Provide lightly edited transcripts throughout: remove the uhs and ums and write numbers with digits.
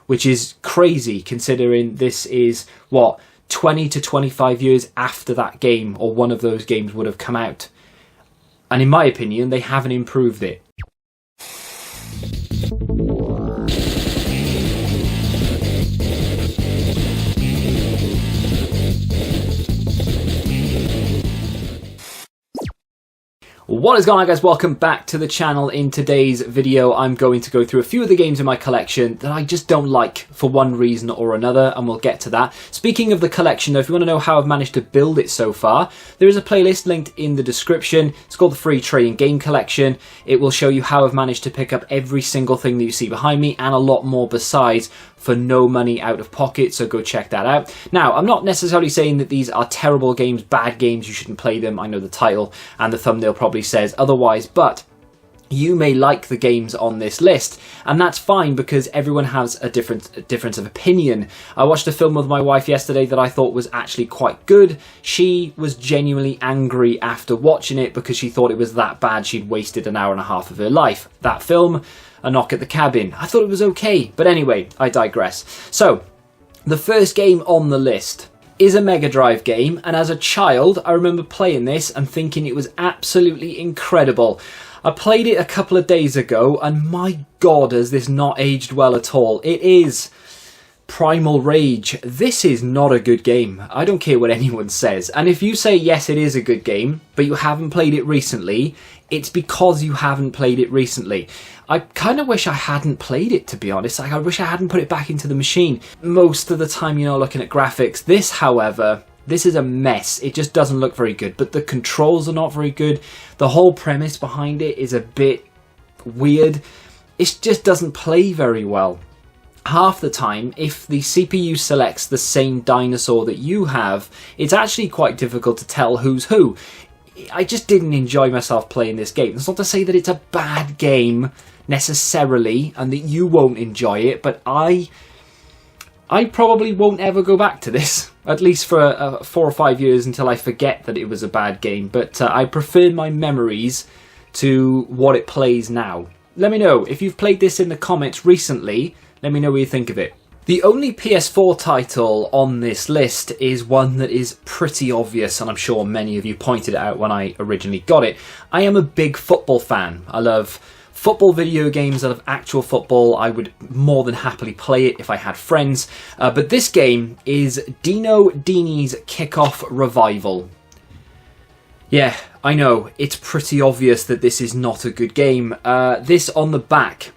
which is crazy considering this is, what, 20 to 25 years after that game or one of those games would have come out. And in my opinion, they haven't improved it. What is going on, guys? Welcome back to the channel. In today's video, I'm going to go through a few of the games in my collection that I just don't like for one reason or another, and we'll get to that. Speaking of the collection, though, if you want to know how I've managed to build it so far, there is a playlist linked in the description. It's called the Free Trading Game Collection. It will show you how I've managed to pick up every single thing that you see behind me and a lot more besides for no money out of pocket, so go check that out. Now, I'm not necessarily saying that these are terrible games, bad games, you shouldn't play them. I know the title and the thumbnail probably says otherwise, but you may like the games on this list, and that's fine because everyone has a difference of opinion. I watched a film with my wife yesterday that I thought was actually quite good. She was genuinely angry after watching it because she thought it was that bad she'd wasted an hour and a half of her life. That film, A Knock at the Cabin. I thought it was okay, but anyway, I digress. So, the first game on the list is a Mega Drive game, and as a child, I remember playing this and thinking it was absolutely incredible. I played it a couple of days ago, and my god, has this not aged well at all. It is Primal Rage. This is not a good game. I don't care what anyone says. And if you say, yes, it is a good game, but you haven't played it recently, it's because you haven't played it recently. I kind of wish I hadn't played it, to be honest. Like, I wish I hadn't put it back into the machine. Most of the time, you know, looking at graphics. This, however, this is a mess. It just doesn't look very good. But the controls are not very good. The whole premise behind it is a bit weird. It just doesn't play very well. Half the time, if the CPU selects the same dinosaur that you have, it's actually quite difficult to tell who's who. I just didn't enjoy myself playing this game. It's not to say that it's a bad game necessarily and that you won't enjoy it, but I probably won't ever go back to this, at least for 4 or 5 years until I forget that it was a bad game. But I prefer my memories to what it plays now. Let me know if you've played this in the comments recently. Let me know what you think of it. The only PS4 title on this list is one that is pretty obvious, and I'm sure many of you pointed it out when I originally got it. I am a big football fan. I love football video games. I love actual football. I would more than happily play it if I had friends. But this game is Dino Dini's Kickoff Revival. Yeah, I know, it's pretty obvious that this is not a good game. This on the back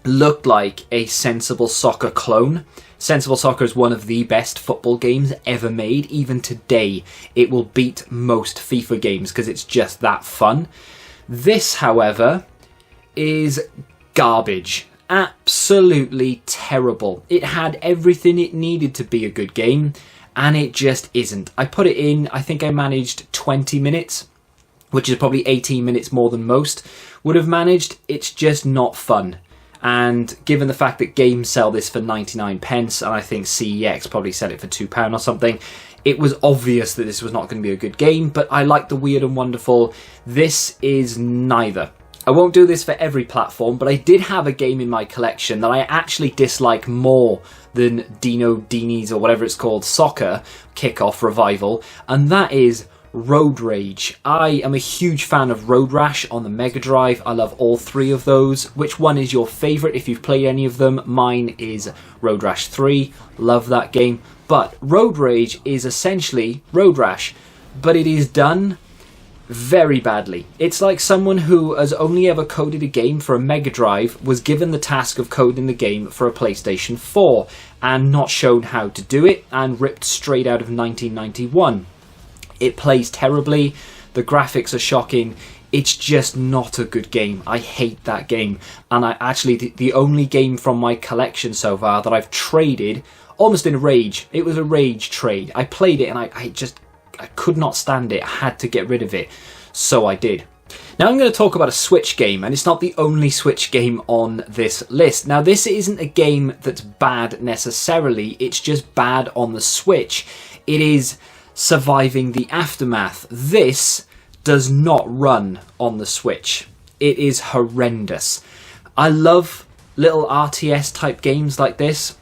looked like a Sensible Soccer clone. Sensible Soccer is one of the best football games ever made. Even today, it will beat most FIFA games because it's just that fun. This, however, is garbage. Absolutely terrible. It had everything it needed to be a good game, and it just isn't. I put it in, I think I managed 20 minutes, which is probably 18 minutes more than most would have managed. It's just not fun. And given the fact that games sell this for 99 pence, and I think CEX probably sell it for £2 or something, it was obvious that this was not going to be a good game, but I like the weird and wonderful. This is neither. I won't do this for every platform, but I did have a game in my collection that I actually dislike more than Dino Dini's, or whatever it's called, Soccer Kickoff Revival, and that is Road Rage. I am a huge fan of Road Rash on the Mega Drive. I love all three of those. Which one is your favourite if you've played any of them? Mine is Road Rash 3. Love that game. But Road Rage is essentially Road Rash, but it is done very badly. It's like someone who has only ever coded a game for a Mega Drive was given the task of coding the game for a PlayStation 4 and not shown how to do it, and ripped straight out of 1991. It plays terribly, the graphics are shocking, it's just not a good game. I hate that game, and the only game from my collection so far that I've traded, almost in a rage, it was a rage trade. I played it and I could not stand it, I had to get rid of it, so I did. Now I'm going to talk about a Switch game, and it's not the only Switch game on this list. Now this isn't a game that's bad necessarily, it's just bad on the Switch. It is Surviving the Aftermath. This does not run on the Switch. It is horrendous. I love little RTS type games like this,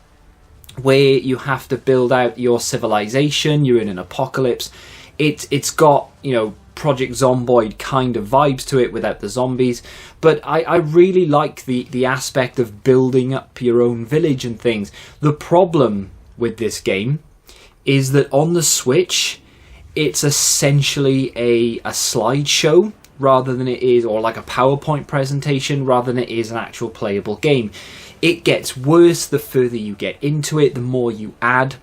where you have to build out your civilization, you're in an apocalypse. It's got, you know, Project Zomboid kind of vibes to it without the zombies, but I really like the aspect of building up your own village and things. The problem with this game is that on the Switch, it's essentially a slideshow rather than it is, or like a PowerPoint presentation rather than it is an actual playable game. It gets worse the further you get into it, the more you add,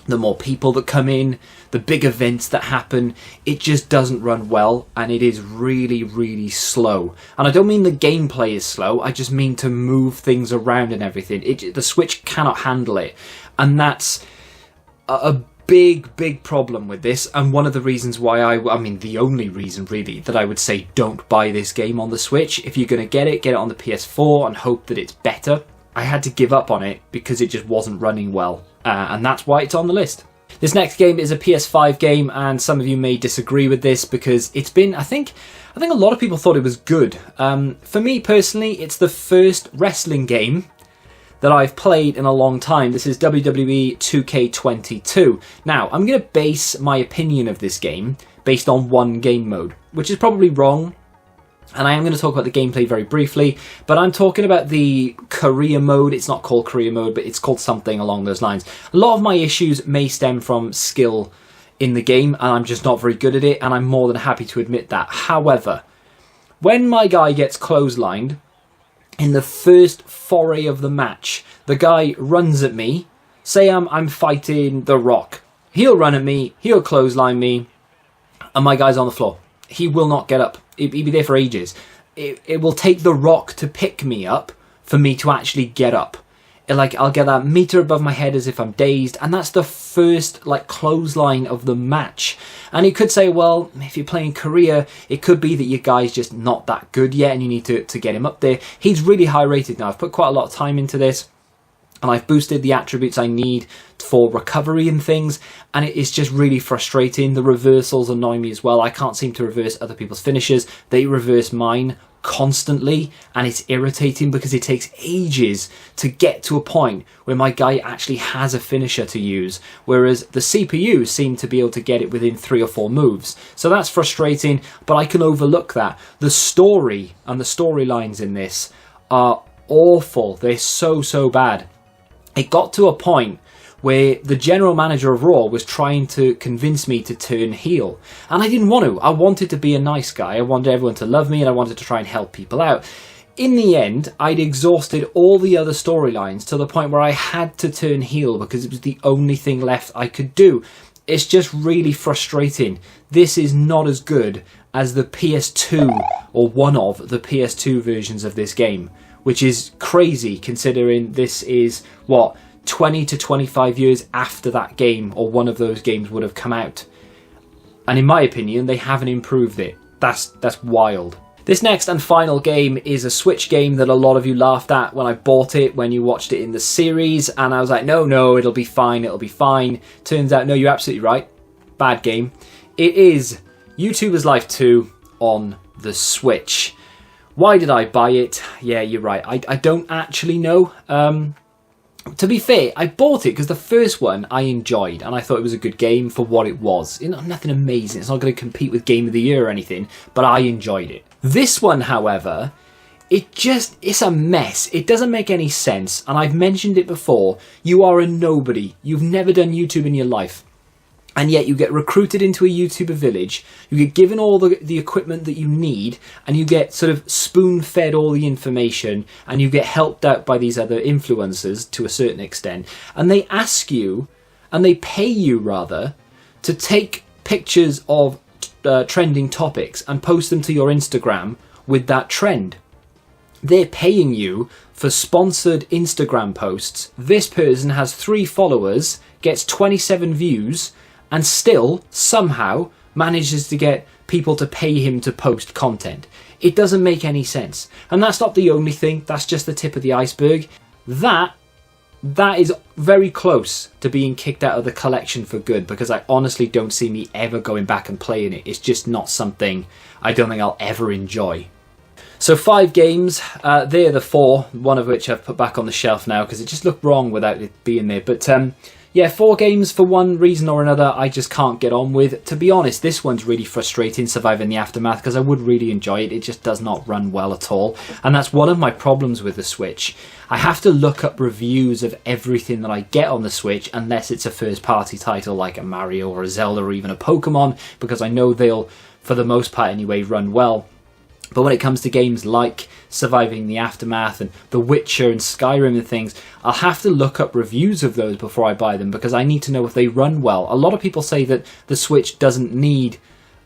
the more people that come in, the big events that happen. It just doesn't run well, and it is really, really slow. And I don't mean the gameplay is slow, I just mean to move things around and everything. The Switch cannot handle it, and that's a big problem with this, and one of the reasons why I mean the only reason really that I would say don't buy this game on the Switch. If you're going to get it on the PS4 and hope that it's better. I had to give up on it because it just wasn't running well, and that's why it's on the list. This next game is a PS5 game, and some of you may disagree with this because it's been, I think a lot of people thought it was good. For me personally, it's the first wrestling game that I've played in a long time. This is WWE 2K22. Now, I'm going to base my opinion of this game based on one game mode, which is probably wrong, and I am going to talk about the gameplay very briefly, but I'm talking about the career mode. It's not called career mode, but it's called something along those lines. A lot of my issues may stem from skill in the game, and I'm just not very good at it, and I'm more than happy to admit that. However, when my guy gets clotheslined, in the first foray of the match, the guy runs at me. Say I'm fighting The Rock. He'll run at me, he'll clothesline me, and my guy's on the floor. He will not get up. He'll be there for ages. It will take The Rock to pick me up for me to actually get up. I'll get that meter above my head as if I'm dazed, and that's the first clothesline of the match. And you could say, well, if you're playing career, it could be that your guy's just not that good yet and you need to get him up there. He's really high rated now. I've put quite a lot of time into this, and I've boosted the attributes I need for recovery and things, and it is just really frustrating. The reversals annoy me as well. I can't seem to reverse other people's finishes. They reverse mine constantly, and it's irritating because it takes ages to get to a point where my guy actually has a finisher to use, whereas the CPU seem to be able to get it within 3 or 4 moves. So that's frustrating, but I can overlook that. The story and the storylines in this are awful. They're so bad. It got to a point where the general manager of Raw was trying to convince me to turn heel. And I didn't want to. I wanted to be a nice guy. I wanted everyone to love me, and I wanted to try and help people out. In the end, I'd exhausted all the other storylines to the point where I had to turn heel because it was the only thing left I could do. It's just really frustrating. This is not as good as the PS2, or one of the PS2 versions of this game, which is crazy considering this is, 20 to 25 years after that game, or one of those games, would have come out. And in my opinion, they haven't improved it. That's wild. This next and final game is a Switch game that a lot of you laughed at when I bought it, when you watched it in the series, and I was like, no, it'll be fine. Turns out, no, you're absolutely right. Bad game. It is YouTuber's Life 2 on the Switch. Why did I buy it? Yeah, you're right. I don't actually know. To be fair, I bought it because the first one I enjoyed, and I thought it was a good game for what it was. Nothing amazing. It's not going to compete with Game of the Year or anything, but I enjoyed it. This one, however, it's a mess. It doesn't make any sense, and I've mentioned it before. You are a nobody. You've never done YouTube in your life. And yet you get recruited into a YouTuber village, you get given all the equipment that you need, and you get sort of spoon-fed all the information, and you get helped out by these other influencers to a certain extent. And they ask you, and they pay you rather, to take pictures of trending topics and post them to your Instagram with that trend. They're paying you for sponsored Instagram posts. This person has 3 followers, gets 27 views, and still, somehow, manages to get people to pay him to post content. It doesn't make any sense. And that's not the only thing, that's just the tip of the iceberg. That is very close to being kicked out of the collection for good, because I honestly don't see me ever going back and playing it. It's just not something I don't think I'll ever enjoy. So 5 games, they're the 4, one of which I've put back on the shelf now because it just looked wrong without it being there. But yeah, 4 games for one reason or another I just can't get on with. To be honest, this one's really frustrating, Surviving the Aftermath, because I would really enjoy it. It just does not run well at all. And that's one of my problems with the Switch. I have to look up reviews of everything that I get on the Switch unless it's a first-party title like a Mario or a Zelda or even a Pokemon, because I know they'll, for the most part anyway, run well. But when it comes to games like Surviving the Aftermath and The Witcher and Skyrim and things, I'll have to look up reviews of those before I buy them because I need to know if they run well. A lot of people say that the Switch doesn't need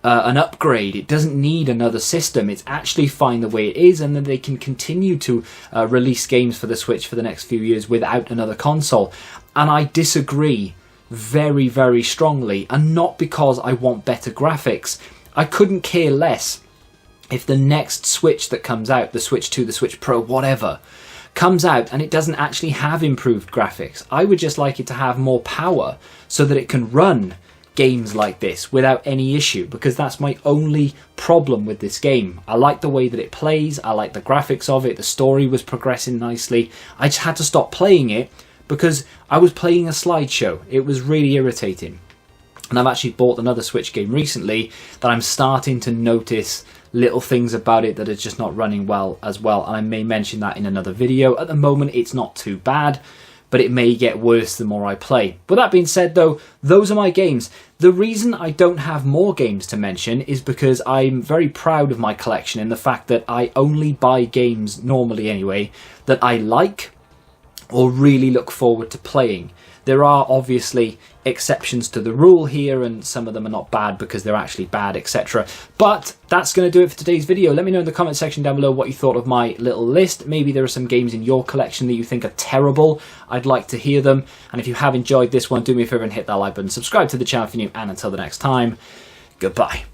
an upgrade. It doesn't need another system. It's actually fine the way it is, and then they can continue to release games for the Switch for the next few years without another console. And I disagree very, very strongly, and not because I want better graphics. I couldn't care less if the next Switch that comes out, the Switch 2, the Switch Pro, whatever, comes out and it doesn't actually have improved graphics. I would just like it to have more power so that it can run games like this without any issue, because that's my only problem with this game. I like the way that it plays, I like the graphics of it, the story was progressing nicely. I just had to stop playing it because I was playing a slideshow. It was really irritating. And I've actually bought another Switch game recently that I'm starting to notice little things about it that are just not running well as well, and I may mention that in another video. At the moment it's not too bad, but it may get worse the more I play. With that being said though, those are my games. The reason I don't have more games to mention is because I'm very proud of my collection in the fact that I only buy games, normally anyway, that I like or really look forward to playing. There are obviously exceptions to the rule here, and some of them are not bad because they're actually bad, etc. But that's going to do it for today's video. Let me know in the comment section down below what you thought of my little list. Maybe there are some games in your collection that you think are terrible. I'd like to hear them. And if you have enjoyed this one, do me a favour and hit that like button. Subscribe to the channel if you're new, and until the next time, goodbye.